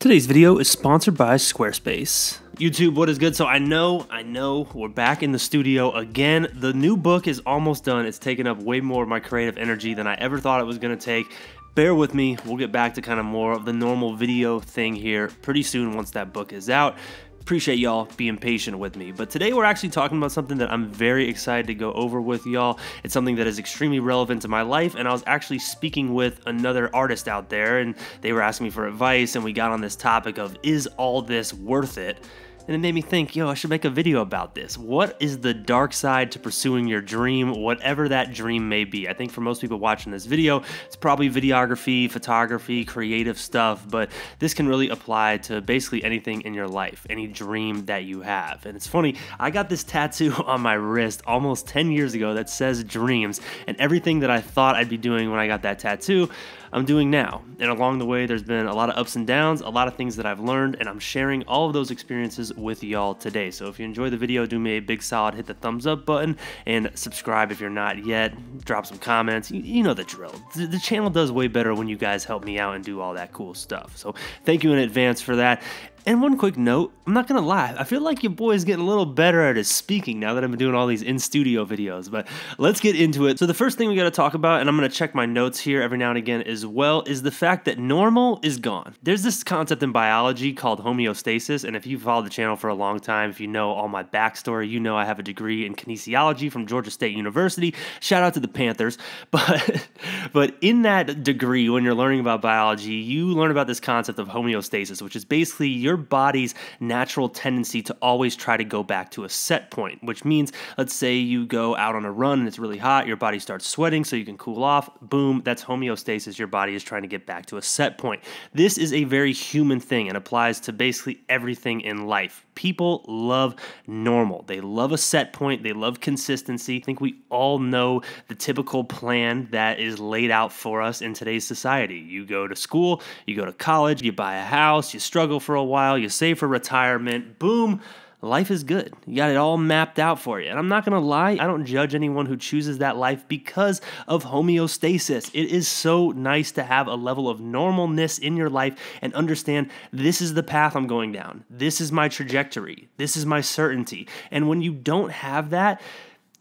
Today's video is sponsored by Squarespace. YouTube, what is good? So I know, we're back in the studio again. The new book is almost done. It's taken up way more of my creative energy than I ever thought it was gonna take. Bear with me, we'll get back to kind of more of the normal video thing here pretty soon once that book is out. Appreciate y'all being patient with me. But today we're actually talking about something that I'm very excited to go over with y'all. It's something that is extremely relevant to my life, and I was actually speaking with another artist out there, and they were asking me for advice, and we got on this topic of, is all this worth it? And it made me think, yo, I should make a video about this. What is the dark side to pursuing your dream, whatever that dream may be? I think for most people watching this video, it's probably videography, photography, creative stuff, but this can really apply to basically anything in your life, any dream that you have. And it's funny, I got this tattoo on my wrist almost 10 years ago that says dreams, and everything that I thought I'd be doing when I got that tattoo, I'm doing now. And along the way, there's been a lot of ups and downs, a lot of things that I've learned, and I'm sharing all of those experiences with y'all today. So if you enjoy the video, do me a big solid, hit the thumbs up button, and subscribe if you're not yet. Drop some comments. You know the drill. The channel does way better when you guys help me out and do all that cool stuff. So thank you in advance for that. And one quick note, I'm not gonna lie, I feel like your boy's getting a little better at his speaking now that I've been doing all these in-studio videos, but let's get into it. So the first thing we gotta talk about, and I'm gonna check my notes here every now and again as well, is the fact that normal is gone. There's this concept in biology called homeostasis, and if you've followed the channel for a long time, if you know all my backstory, you know I have a degree in kinesiology from Georgia State University. Shout out to the Panthers. But in that degree, when you're learning about biology, you learn about this concept of homeostasis, which is basically your body's natural tendency to always try to go back to a set point, which means, let's say you go out on a run and it's really hot, your body starts sweating so you can cool off, boom, that's homeostasis. Your body is trying to get back to a set point. This is a very human thing and applies to basically everything in life. People love normal. They love a set point. They love consistency. I think we all know the typical plan that is laid out for us in today's society. You go to school, you go to college, you buy a house, you struggle for a while, you save for retirement, boom, life is good. You got it all mapped out for you. And I'm not going to lie, I don't judge anyone who chooses that life because of homeostasis. It is so nice to have a level of normalness in your life and understand this is the path I'm going down. This is my trajectory. This is my certainty. And when you don't have that,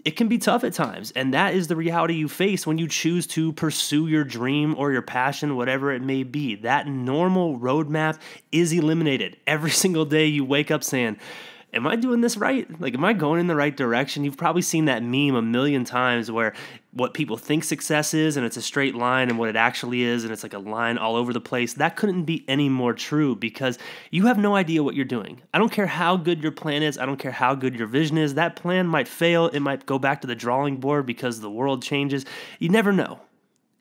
it can be tough at times, and that is the reality you face when you choose to pursue your dream or your passion, whatever it may be. That normal roadmap is eliminated. Every single day you wake up saying, am I doing this right? Like, am I going in the right direction? You've probably seen that meme a million times where what people think success is, and it's a straight line, and what it actually is, and it's like a line all over the place. That couldn't be any more true because you have no idea what you're doing. I don't care how good your plan is. I don't care how good your vision is. That plan might fail. It might go back to the drawing board because the world changes. You never know.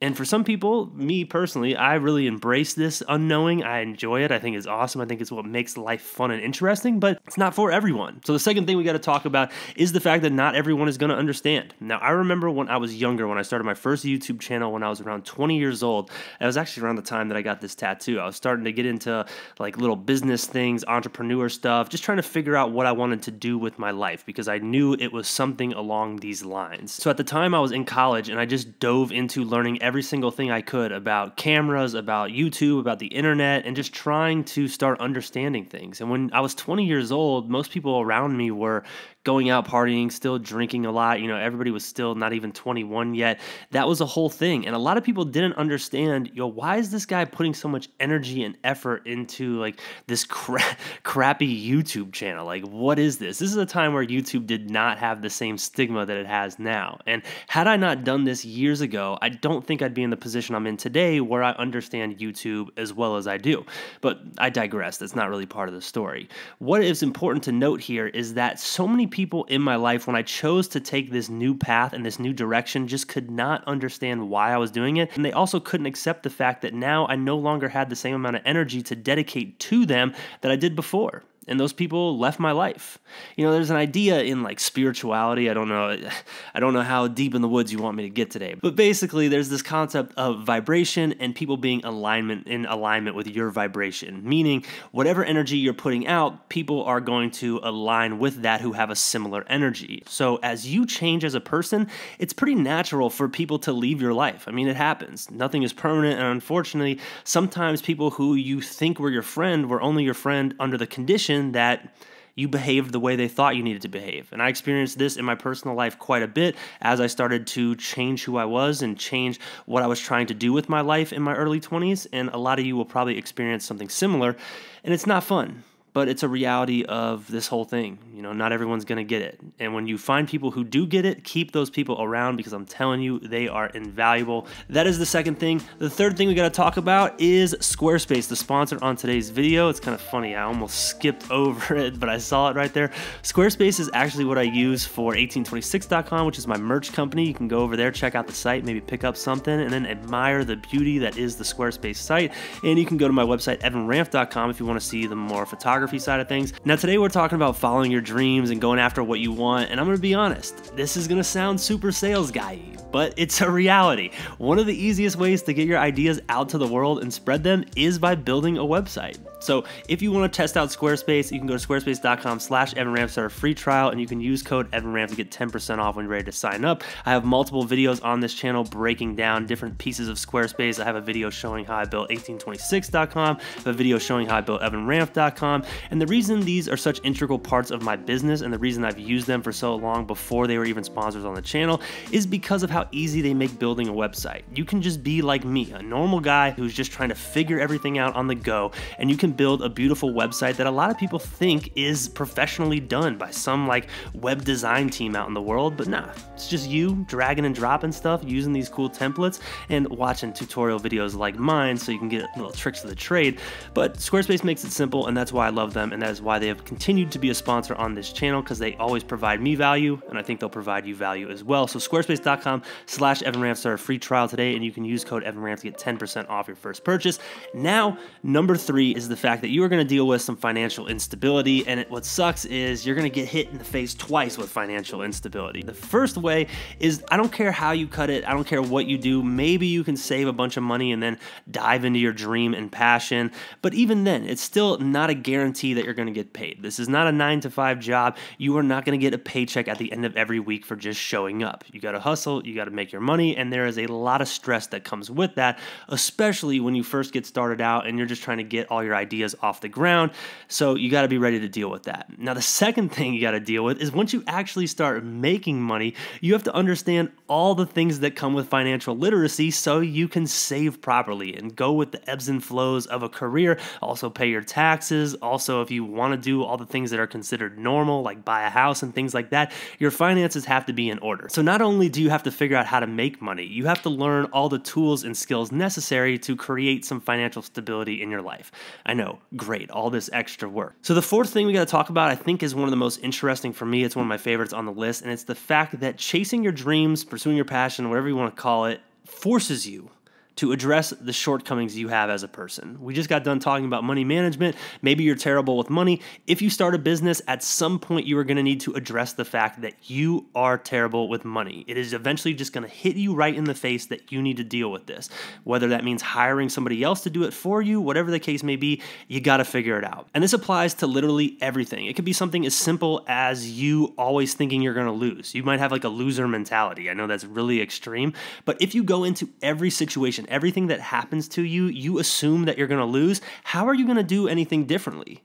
And for some people, me personally, I really embrace this unknowing. I enjoy it. I think it's awesome. I think it's what makes life fun and interesting, but it's not for everyone. So the second thing we got to talk about is the fact that not everyone is going to understand. Now, I remember when I was younger, when I started my first YouTube channel when I was around 20 years old, it was actually around the time that I got this tattoo. I was starting to get into like little business things, entrepreneur stuff, just trying to figure out what I wanted to do with my life because I knew it was something along these lines. So at the time I was in college and I just dove into learning every single thing I could about cameras, about YouTube, about the internet, and just trying to start understanding things. And when I was 20 years old, most people around me were going out partying, still drinking a lot. You know, everybody was still not even 21 yet. That was a whole thing. And a lot of people didn't understand, why is this guy putting so much energy and effort into like this crappy YouTube channel? Like, what is this? This is a time where YouTube did not have the same stigma that it has now. And had I not done this years ago, I don't think I'd be in the position I'm in today where I understand YouTube as well as I do. But I digress. That's not really part of the story. What is important to note here is that so many people in my life, when I chose to take this new path and this new direction, just could not understand why I was doing it. And they also couldn't accept the fact that now I no longer had the same amount of energy to dedicate to them that I did before. and those people left my life. You know, there's an idea in like spirituality. I don't know how deep in the woods you want me to get today, but basically there's this concept of vibration and people being in alignment with your vibration, meaning whatever energy you're putting out, people are going to align with that who have a similar energy. So as you change as a person, it's pretty natural for people to leave your life. I mean, it happens. Nothing is permanent, and unfortunately, sometimes people who you think were your friend were only your friend under the condition that you behaved the way they thought you needed to behave. And I experienced this in my personal life quite a bit as I started to change who I was and change what I was trying to do with my life in my early 20s. And a lot of you will probably experience something similar, and it's not fun. But it's a reality of this whole thing. You know, not everyone's going to get it. And when you find people who do get it, keep those people around, because I'm telling you, they are invaluable. That is the second thing. The third thing we got to talk about is Squarespace, the sponsor on today's video. It's kind of funny. I almost skipped over it, but I saw it right there. Squarespace is actually what I use for 1826.com, which is my merch company. You can go over there, check out the site, maybe pick up something, and then admire the beauty that is the Squarespace site. And you can go to my website, evanranft.com, if you want to see the more photography side of things. Now today we're talking about following your dreams and going after what you want, and I'm gonna be honest, this is gonna sound super sales guy-y, but it's a reality. One of the easiest ways to get your ideas out to the world and spread them is by building a website. So if you want to test out Squarespace, you can go to squarespace.com/EvanRamp, start a free trial, and you can use code EvanRamp to get 10% off when you're ready to sign up. I have multiple videos on this channel breaking down different pieces of Squarespace. I have a video showing how I built 1826.com, I have a video showing how I built EvanRamp.com, and the reason these are such integral parts of my business and the reason I've used them for so long before they were even sponsors on the channel is because of how easy they make building a website. You can just be like me, a normal guy who's just trying to figure everything out on the go, and you can build a beautiful website that a lot of people think is professionally done by some like web design team out in the world, but nah, it's just you dragging and dropping stuff, using these cool templates, and watching tutorial videos like mine so you can get little tricks of the trade. But Squarespace makes it simple, and that's why I love them, and that is why they have continued to be a sponsor on this channel, because they always provide me value, and I think they'll provide you value as well. So squarespace.com/EvanRamp, start a free trial today, and you can use code EvanRamp to get 10% off your first purchase. Now, number 3 is the fact that you are going to deal with some financial instability, and what sucks is you're going to get hit in the face twice with financial instability. The first way is, I don't care how you cut it, I don't care what you do, maybe you can save a bunch of money and then dive into your dream and passion, but even then, it's still not a guarantee that you're going to get paid. This is not a 9-to-5 job. You are not going to get a paycheck at the end of every week for just showing up. You got to hustle, you got to make your money, and there is a lot of stress that comes with that, especially when you first get started out and you're just trying to get all your ideas off the ground. So you got to be ready to deal with that. Now, the second thing you got to deal with is once you actually start making money, you have to understand all the things that come with financial literacy so you can save properly and go with the ebbs and flows of a career. Also pay your taxes. Also, if you want to do all the things that are considered normal, like buy a house and things like that, your finances have to be in order. So not only do you have to figure out how to make money, you have to learn all the tools and skills necessary to create some financial stability in your life. I know, great, all this extra work. So the fourth thing we got to talk about, I think, is one of the most interesting for me. It's one of my favorites on the list, and it's the fact that chasing your dreams, pursuing your passion, whatever you want to call it, forces you to address the shortcomings you have as a person. We just got done talking about money management. Maybe you're terrible with money. If you start a business, at some point you are going to need to address the fact that you are terrible with money. It is eventually just going to hit you right in the face that you need to deal with this. Whether that means hiring somebody else to do it for you, whatever the case may be, you got to figure it out. And this applies to literally everything. It could be something as simple as you always thinking you're going to lose. You might have like a loser mentality. I know that's really extreme, but if you go into every situation, everything that happens to you, you assume that you're going to lose, how are you going to do anything differently?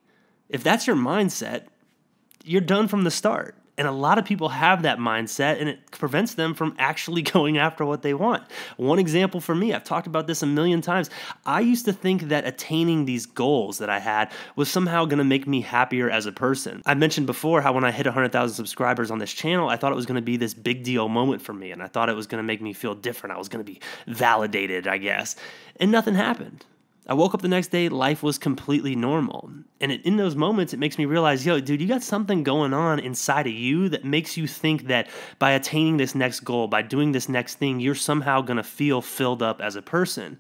If that's your mindset, you're done from the start. And a lot of people have that mindset, and it prevents them from actually going after what they want. One example for me, I've talked about this a million times. I used to think that attaining these goals that I had was somehow going to make me happier as a person. I mentioned before how when I hit 100,000 subscribers on this channel, I thought it was going to be this big deal moment for me, and I thought it was going to make me feel different. I was going to be validated, I guess. And nothing happened. I woke up the next day, life was completely normal. And in those moments, it makes me realize, yo, dude, you got something going on inside of you that makes you think that by attaining this next goal, by doing this next thing, you're somehow going to feel filled up as a person.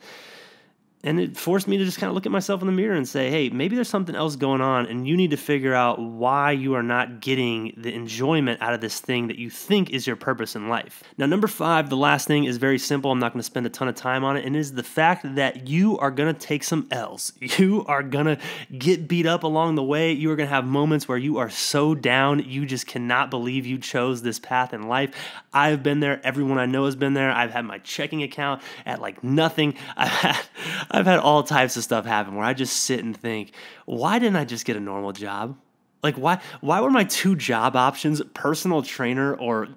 And it forced me to just kind of look at myself in the mirror and say, hey, maybe there's something else going on, and you need to figure out why you are not getting the enjoyment out of this thing that you think is your purpose in life. Now, number 5, the last thing is very simple. I'm not going to spend a ton of time on it, and it is the fact that you are going to take some L's. You are going to get beat up along the way. You are going to have moments where you are so down, you just cannot believe you chose this path in life. I've been there. Everyone I know has been there. I've had my checking account at like nothing. I've had all types of stuff happen where I just sit and think, why didn't I just get a normal job? Like, why were my 2 job options personal trainer or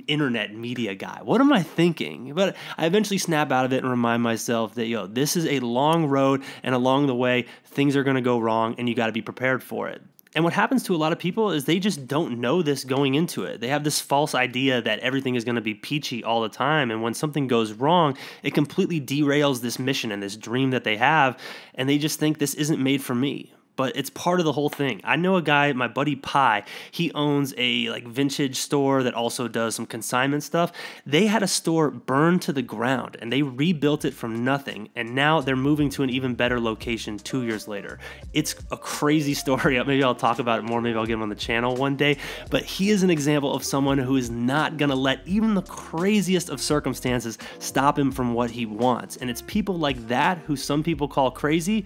internet media guy? What am I thinking? But I eventually snap out of it and remind myself that, yo, this is a long road, and along the way, things are going to go wrong, and you got to be prepared for it. And what happens to a lot of people is they just don't know this going into it. They have this false idea that everything is going to be peachy all the time. And when something goes wrong, it completely derails this mission and this dream that they have. And they just think this isn't made for me. But it's part of the whole thing. I know a guy, my buddy Pi, he owns a like vintage store that also does some consignment stuff. They had a store burned to the ground and they rebuilt it from nothing. And now they're moving to an even better location 2 years later. It's a crazy story. Maybe I'll talk about it more. Maybe I'll get him on the channel one day. But he is an example of someone who is not going to let even the craziest of circumstances stop him from what he wants. And it's people like that who some people call crazy.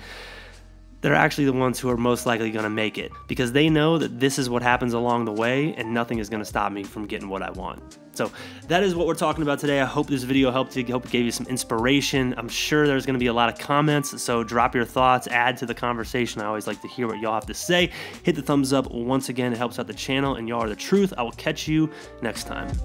They're actually the ones who are most likely going to make it, because they know that this is what happens along the way and nothing is going to stop me from getting what I want. So that is what we're talking about today. I hope this video helped you, hope it gave you some inspiration. I'm sure there's going to be a lot of comments, so drop your thoughts, add to the conversation. I always like to hear what y'all have to say. Hit the thumbs up once again. It helps out the channel, and y'all are the truth. I will catch you next time.